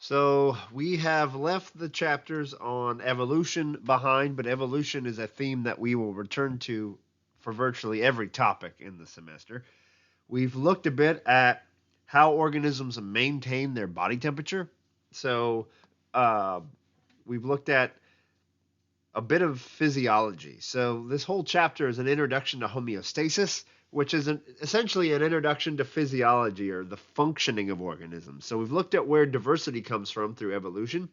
So we have left the chapters on evolution behind, but evolution is a theme that we will return to for virtually every topic in the semester. We've looked a bit at how organisms maintain their body temperature. So uh, we've looked at a bit of physiology. So this whole chapter is an introduction to homeostasis, which is essentially an introduction to physiology or the functioning of organisms. So we've looked at where diversity comes from through evolution.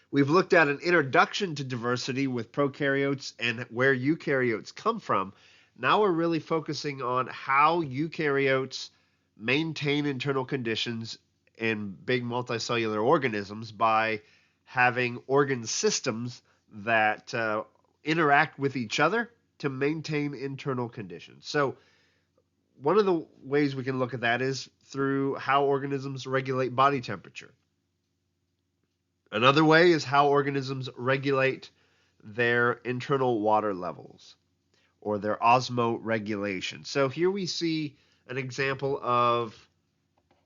We've looked at an introduction to diversity with prokaryotes and where eukaryotes come from. Now we're really focusing on how eukaryotes maintain internal conditions in big multicellular organisms by having organ systems that interact with each other to maintain internal conditions. So, one of the ways we can look at that is through how organisms regulate body temperature. Another way is how organisms regulate their internal water levels or their osmoregulation. So here we see an example of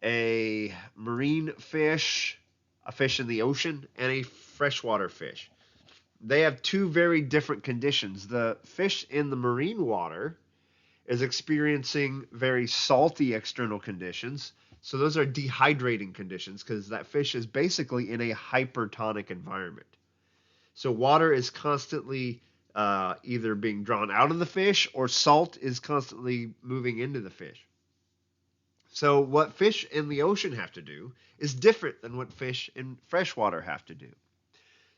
a marine fish, a fish in the ocean, and a freshwater fish. They have two very different conditions. The fish in the marine water is experiencing very salty external conditions. So those are dehydrating conditions because that fish is basically in a hypertonic environment. So water is constantly either being drawn out of the fish or salt is constantly moving into the fish. So what fish in the ocean have to do is different than what fish in freshwater have to do.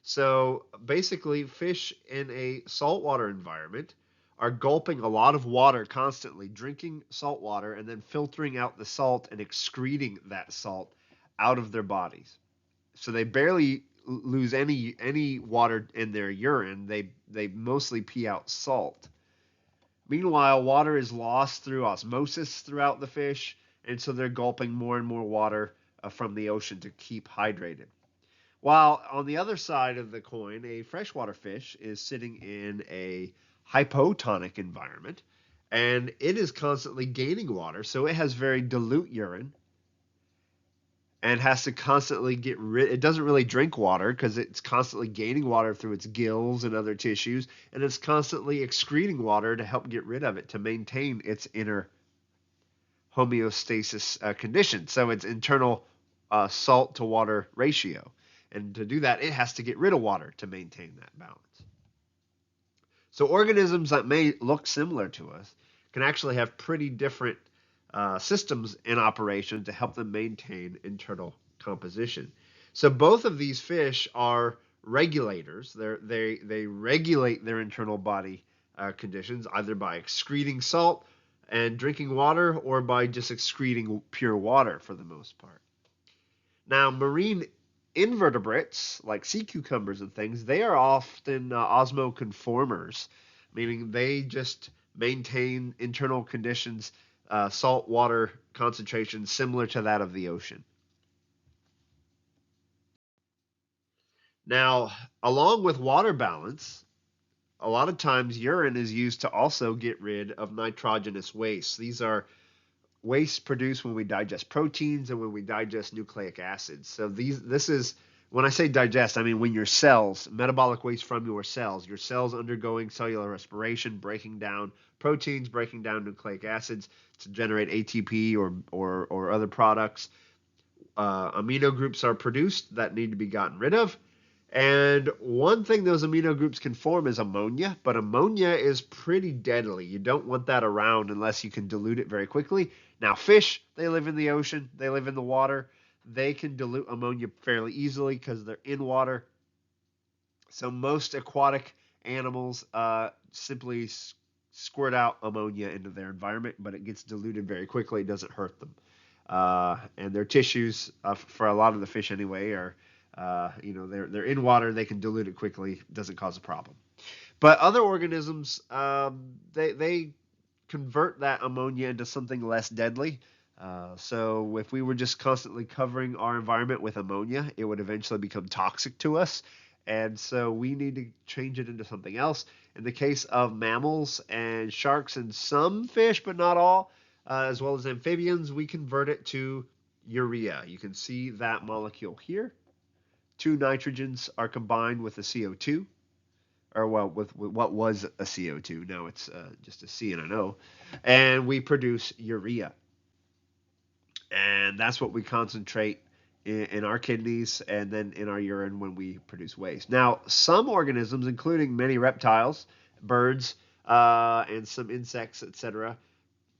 So basically, fish in a saltwater environment are gulping a lot of water constantly, drinking salt water, and then filtering out the salt and excreting that salt out of their bodies. So they barely lose any water in their urine. They mostly pee out salt. Meanwhile, water is lost through osmosis throughout the fish, and so they're gulping more and more water from the ocean to keep hydrated. While on the other side of the coin, a freshwater fish is sitting in a hypotonic environment and it is constantly gaining water, so it has very dilute urine and has to constantly get rid. It doesn't really drink water because it's constantly gaining water through its gills and other tissues, and it's constantly excreting water to help get rid of it to maintain its inner homeostasis condition. So its internal salt to water ratio. And to do that, it has to get rid of water to maintain that balance. So organisms that may look similar to us can actually have pretty different systems in operation to help them maintain internal composition. So both of these fish are regulators. They regulate their internal body conditions either by excreting salt and drinking water or by just excreting pure water for the most part. Now, marine invertebrates like sea cucumbers and things, they are often osmoconformers, meaning they just maintain internal conditions, salt water concentration similar to that of the ocean. Now, along with water balance, a lot of times urine is used to also get rid of nitrogenous waste. These are waste produced when we digest proteins and when we digest nucleic acids. So this is when I say digest, I mean when your cells, metabolic waste from your cells undergoing cellular respiration, breaking down proteins, breaking down nucleic acids to generate ATP or other products. Amino groups are produced that need to be gotten rid of. And one thing those amino groups can form is ammonia, but ammonia is pretty deadly. You don't want that around unless you can dilute it very quickly. Now, fish, they live in the ocean, they live in the water. They can dilute ammonia fairly easily because they're in water. So most aquatic animals simply squirt out ammonia into their environment, but it gets diluted very quickly. It doesn't hurt them. And their tissues, for a lot of the fish anyway, are they're in water. They can dilute it quickly. Doesn't cause a problem. But other organisms, they convert that ammonia into something less deadly. So if we were just constantly covering our environment with ammonia, it would eventually become toxic to us. And so we need to change it into something else. In the case of mammals and sharks and some fish, but not all, as well as amphibians, we convert it to urea. You can see that molecule here. Two nitrogens are combined with a CO2, or well, with what was a CO2. Now it's just a C and an O, and we produce urea. And that's what we concentrate in our kidneys and then in our urine when we produce waste. Now, some organisms, including many reptiles, birds, and some insects, etc.,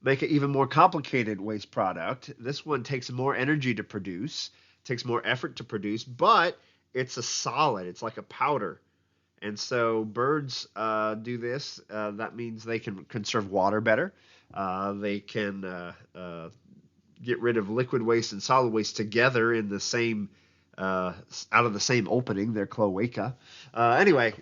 make it even more complicated waste product. This one takes more energy to produce, takes more effort to produce, but it's a solid. It's like a powder. And so birds do this. That means they can conserve water better. They can get rid of liquid waste and solid waste together in the same out of the same opening, their cloaca. Anyway,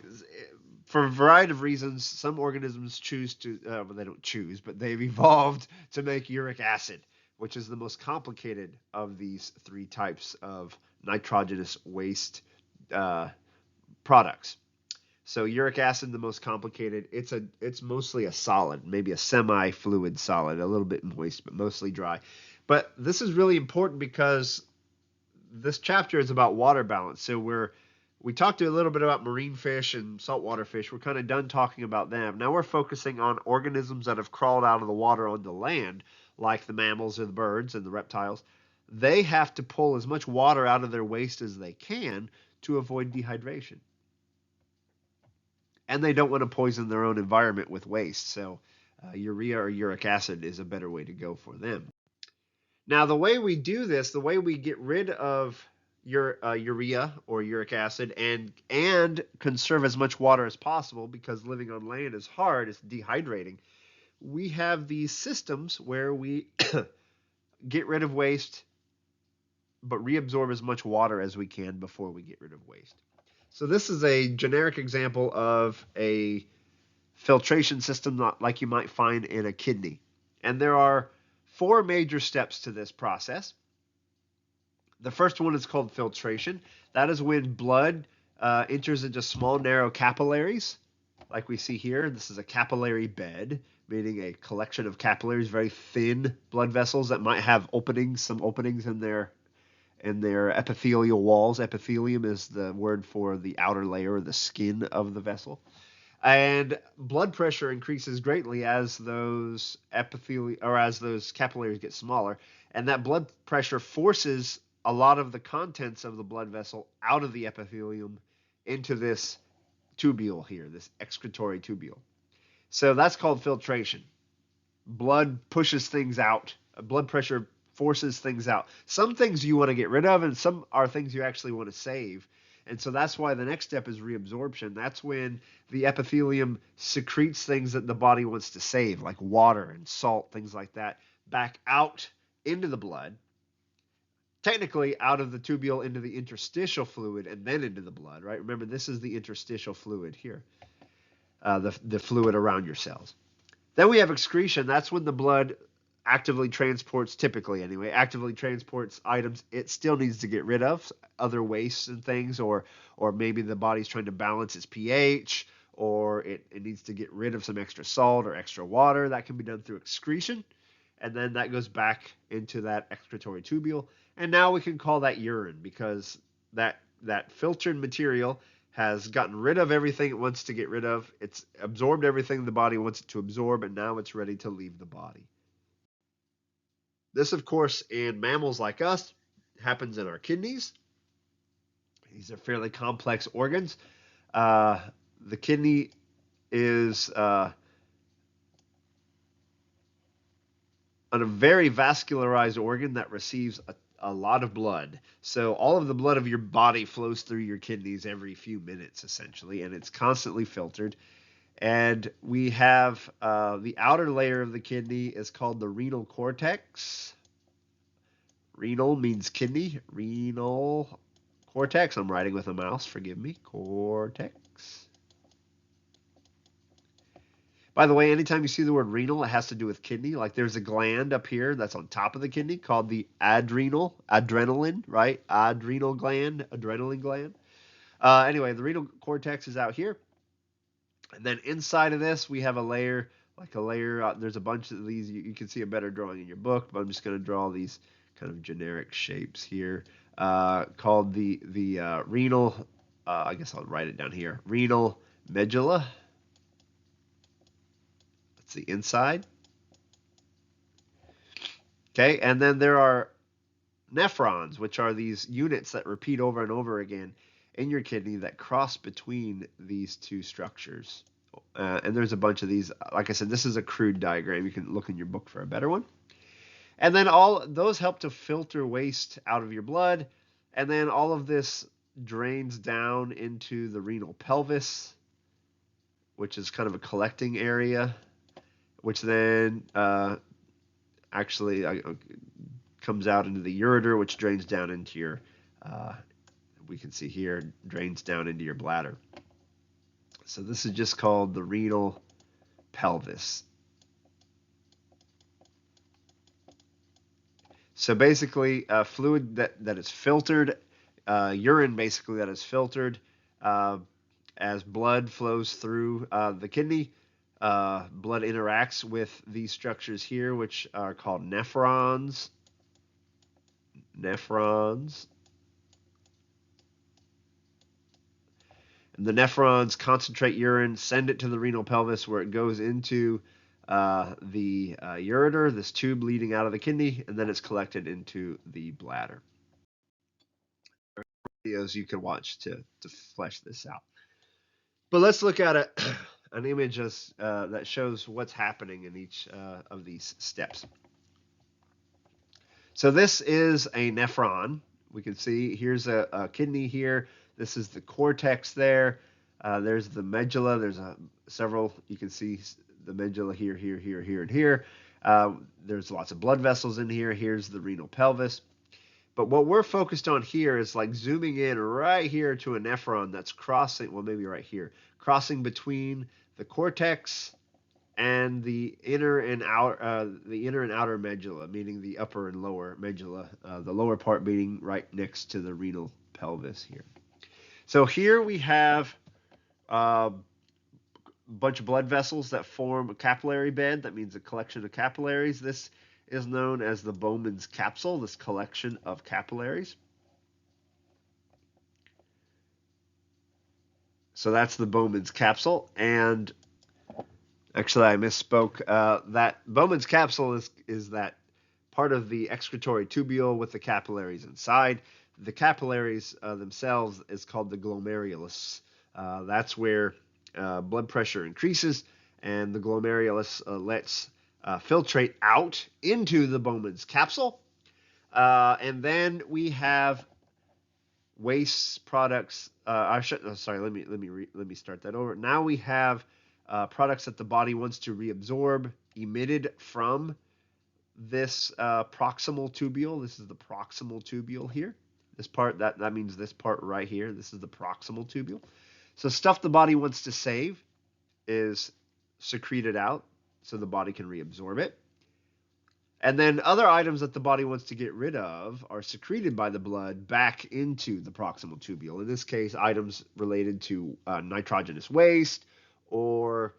for a variety of reasons, some organisms choose to, well, they don't choose, but they've evolved to make uric acid, which is the most complicated of these three types of nitrogenous waste products. So uric acid, the most complicated. It's mostly a solid, maybe a semi-fluid solid, a little bit moist, but mostly dry. But this is really important because this chapter is about water balance. So we talked a little bit about marine fish and saltwater fish. We're kind of done talking about them. Now we're focusing on organisms that have crawled out of the water onto land, like the mammals or the birds and the reptiles. They have to pull as much water out of their waste as they can to avoid dehydration. And they don't want to poison their own environment with waste. So urea or uric acid is a better way to go for them. Now, the way we do this, the way we get rid of urea or uric acid and conserve as much water as possible, because living on land is hard, it's dehydrating, we have these systems where we get rid of waste but reabsorb as much water as we can before we get rid of waste. So this is a generic example of a filtration system like you might find in a kidney. And there are four major steps to this process. The first one is called filtration. That is when blood enters into small, narrow capillaries, like we see here. This is a capillary bed, meaning a collection of capillaries, very thin blood vessels that might have openings, some openings in their epithelial walls. Epithelium is the word for the outer layer, or the skin of the vessel. And blood pressure increases greatly as those capillaries get smaller, and that blood pressure forces a lot of the contents of the blood vessel out of the epithelium into this tubule here, this excretory tubule. So that's called filtration. Blood pushes things out. Blood pressure forces things out. Some things you want to get rid of, and some are things you actually want to save. And so that's why the next step is reabsorption. That's when the epithelium secretes things that the body wants to save, like water and salt, things like that, back out into the blood. Technically, out of the tubule into the interstitial fluid and then into the blood, right? Remember, this is the interstitial fluid here, the fluid around your cells. Then we have excretion. That's when the blood actively transports, typically anyway, actively transports items it still needs to get rid of, other wastes and things, or maybe the body's trying to balance its pH, or it needs to get rid of some extra salt or extra water. That can be done through excretion, and then that goes back into that excretory tubule. And now we can call that urine, because that filtered material has gotten rid of everything it wants to get rid of. It's absorbed everything the body wants it to absorb, and now it's ready to leave the body. This, of course, in mammals like us, happens in our kidneys. These are fairly complex organs. The kidney is a very vascularized organ that receives a lot of blood. So all of the blood of your body flows through your kidneys every few minutes, essentially, and it's constantly filtered. And we have the outer layer of the kidney is called the renal cortex. Renal means kidney. Renal cortex. I'm writing with a mouse. Forgive me. Cortex. By the way, anytime you see the word renal, it has to do with kidney. Like there's a gland up here that's on top of the kidney called the adrenaline, right? Adrenal gland, adrenaline gland. Anyway, the renal cortex is out here. And then inside of this, we have a layer, there's a bunch of these. You can see a better drawing in your book, but I'm just going to draw these kind of generic shapes here, called the renal. I guess I'll write it down here. Renal medulla. That's the inside. Okay, and then there are nephrons, which are these units that repeat over and over again in your kidney that cross between these two structures. And there's a bunch of these. Like I said, this is a crude diagram. You can look in your book for a better one. And then all those help to filter waste out of your blood. And then all of this drains down into the renal pelvis, which is kind of a collecting area, which then actually comes out into the ureter, which drains down into your, we can see here, drains down into your bladder. So this is just called the renal pelvis. So basically, fluid that is filtered, urine basically that is filtered as blood flows through the kidney. Blood interacts with these structures here, which are called nephrons. Nephrons. And the nephrons concentrate urine, send it to the renal pelvis where it goes into the ureter, this tube leading out of the kidney, and then it's collected into the bladder. There are videos you can watch to flesh this out. But let's look at an image that shows what's happening in each of these steps. So this is a nephron. We can see here's a kidney here. This is the cortex there. There's the medulla. There's several. You can see the medulla here, here, here, here, and here. There's lots of blood vessels in here. Here's the renal pelvis. But what we're focused on here is like zooming in right here to a nephron that's crossing, well, maybe right here, crossing between the cortex and the inner and outer medulla, meaning the upper and lower medulla, the lower part being right next to the renal pelvis here. So here we have a bunch of blood vessels that form a capillary bed. That means a collection of capillaries. This is known as the Bowman's capsule, this collection of capillaries. So that's the Bowman's capsule. And actually, I misspoke. That Bowman's capsule is that part of the excretory tubule with the capillaries inside. The capillaries themselves is called the glomerulus. That's where blood pressure increases, and the glomerulus lets filtrate out into the Bowman's capsule. And then we have waste products. Sorry, let me start that over. Now we have products that the body wants to reabsorb emitted from this proximal tubule. This is the proximal tubule here. This part, that means this part right here. This is the proximal tubule. So stuff the body wants to save is secreted out so the body can reabsorb it. And then other items that the body wants to get rid of are secreted by the blood back into the proximal tubule. In this case, items related to nitrogenous waste or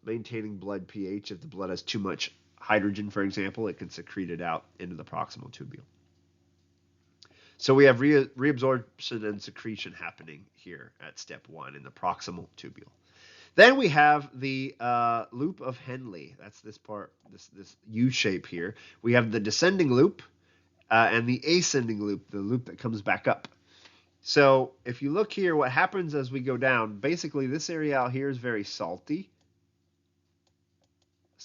maintaining blood pH. If the blood has too much hydrogen, for example, it can secrete it out into the proximal tubule. So we have reabsorption and secretion happening here at step 1 in the proximal tubule. Then we have the loop of Henle. That's this part, this U shape here. We have the descending loop and the ascending loop, the loop that comes back up. So if you look here, what happens as we go down, basically this area out here is very salty.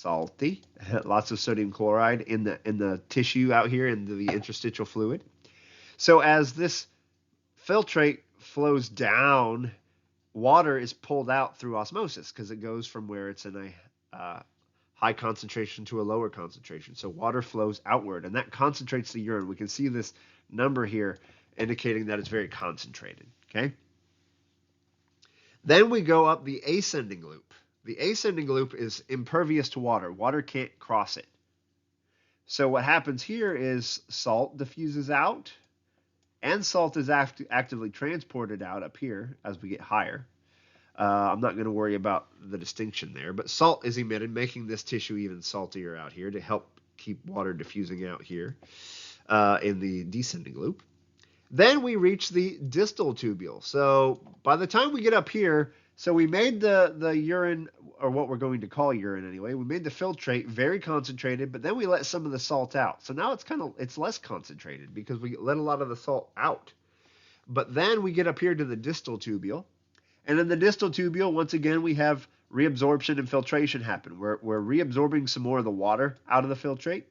Lots of sodium chloride in the tissue out here in the interstitial fluid. So as this filtrate flows down, water is pulled out through osmosis because it goes from where it's in a high concentration to a lower concentration. So water flows outward, and that concentrates the urine. We can see this number here indicating that it's very concentrated. Okay. Then we go up the ascending loop. The ascending loop is impervious to water. Water can't cross it. So what happens here is salt diffuses out, and salt is actively transported out up here as we get higher. I'm not going to worry about the distinction there, but salt is emitted, making this tissue even saltier out here to help keep water diffusing out here. in the descending loop. Then we reach the distal tubule. So by the time we get up here, so we made the urine, or what we're going to call urine anyway, we made the filtrate very concentrated, but then we let some of the salt out. So now it's less concentrated because we let a lot of the salt out. But then we get up here to the distal tubule. And in the distal tubule, once again, we have reabsorption and filtration happen. We're reabsorbing some more of the water out of the filtrate.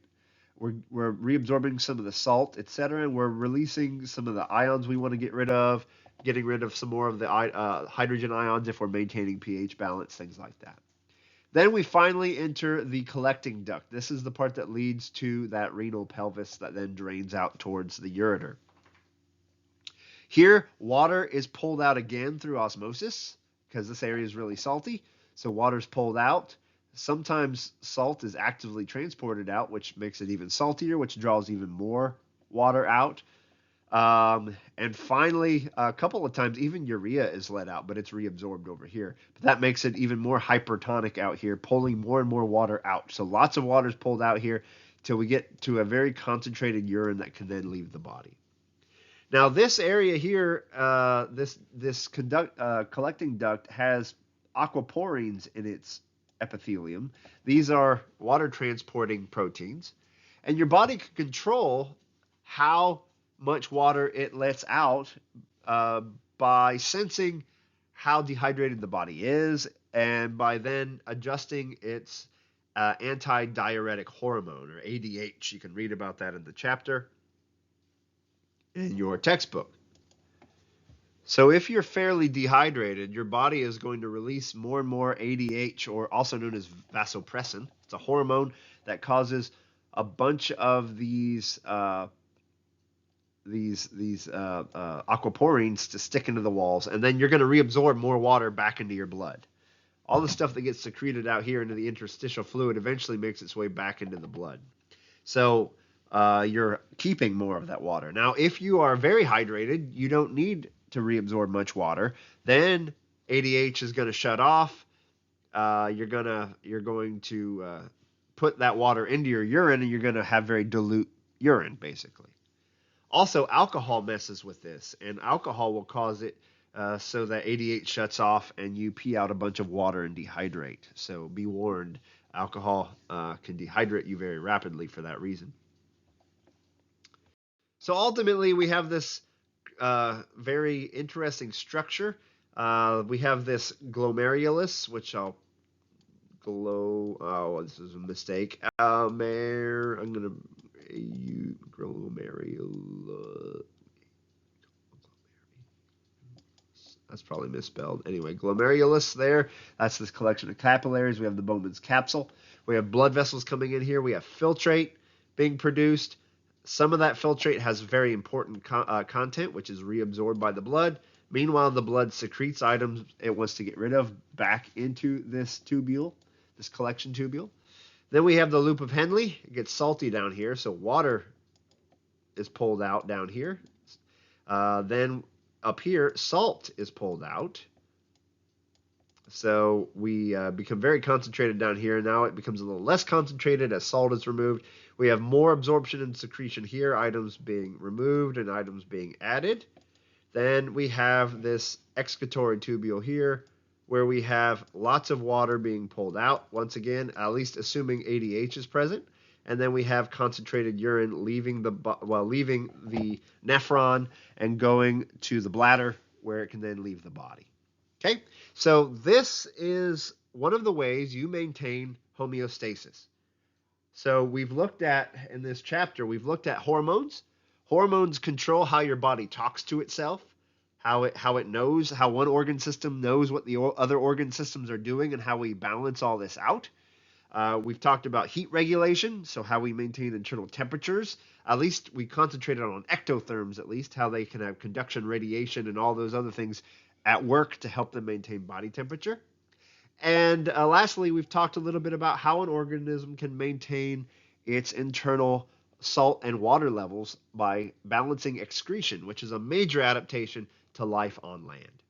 We're reabsorbing some of the salt, etc., and we're releasing some of the ions we want to get rid of, getting rid of some more of the hydrogen ions if we're maintaining pH balance, things like that. Then we finally enter the collecting duct. This is the part that leads to that renal pelvis that then drains out towards the ureter. Here, water is pulled out again through osmosis because this area is really salty. So water's pulled out. Sometimes salt is actively transported out, which makes it even saltier, which draws even more water out. And finally, a couple of times, even urea is let out, but it's reabsorbed over here. But that makes it even more hypertonic out here, pulling more and more water out. So lots of water is pulled out here till we get to a very concentrated urine that can then leave the body. Now, this area here, this collecting duct has aquaporins in its epithelium. These are water transporting proteins, and your body can control how much water it lets out by sensing how dehydrated the body is, and by then adjusting its anti-diuretic hormone, or ADH. You can read about that in the chapter in your textbook. So if you're fairly dehydrated, your body is going to release more and more ADH, or also known as vasopressin. It's a hormone that causes a bunch of these aquaporins to stick into the walls, and then you're going to reabsorb more water back into your blood. All the stuff that gets secreted out here into the interstitial fluid eventually makes its way back into the blood. So you're keeping more of that water. Now, if you are very hydrated, you don't need to reabsorb much water. Then ADH is going to shut off. You're going to put that water into your urine, and you're going to have very dilute urine, basically. Also, alcohol messes with this, and alcohol will cause it so that ADH shuts off and you pee out a bunch of water and dehydrate. So be warned, alcohol can dehydrate you very rapidly for that reason. So ultimately, we have this very interesting structure. We have this glomerulus, which this is a mistake. I'm going to glomerulus. That's probably misspelled. Anyway, glomerulus there. That's this collection of capillaries. We have the Bowman's capsule. We have blood vessels coming in here. We have filtrate being produced. Some of that filtrate has very important content, which is reabsorbed by the blood. Meanwhile, the blood secretes items it wants to get rid of back into this tubule, this collection tubule. Then we have the loop of Henle. It gets salty down here, so water is pulled out down here. Then up here, salt is pulled out. So we become very concentrated down here. Now it becomes a little less concentrated as salt is removed. We have more absorption and secretion here, items being removed and items being added. Then we have this excretory tubule here, where we have lots of water being pulled out, once again, at least assuming ADH is present. And then we have concentrated urine leaving the nephron and going to the bladder, where it can then leave the body. Okay, so this is one of the ways you maintain homeostasis. So we've looked at, in this chapter, we've looked at hormones. Hormones control how your body talks to itself, how it knows, how one organ system knows what the other organ systems are doing, and how we balance all this out. We've talked about heat regulation, so how we maintain internal temperatures. At least we concentrated on ectotherms, at least, how they can have conduction, radiation, and all those other things at work to help them maintain body temperature. And lastly, we've talked a little bit about how an organism can maintain its internal salt and water levels by balancing excretion, which is a major adaptation to life on land.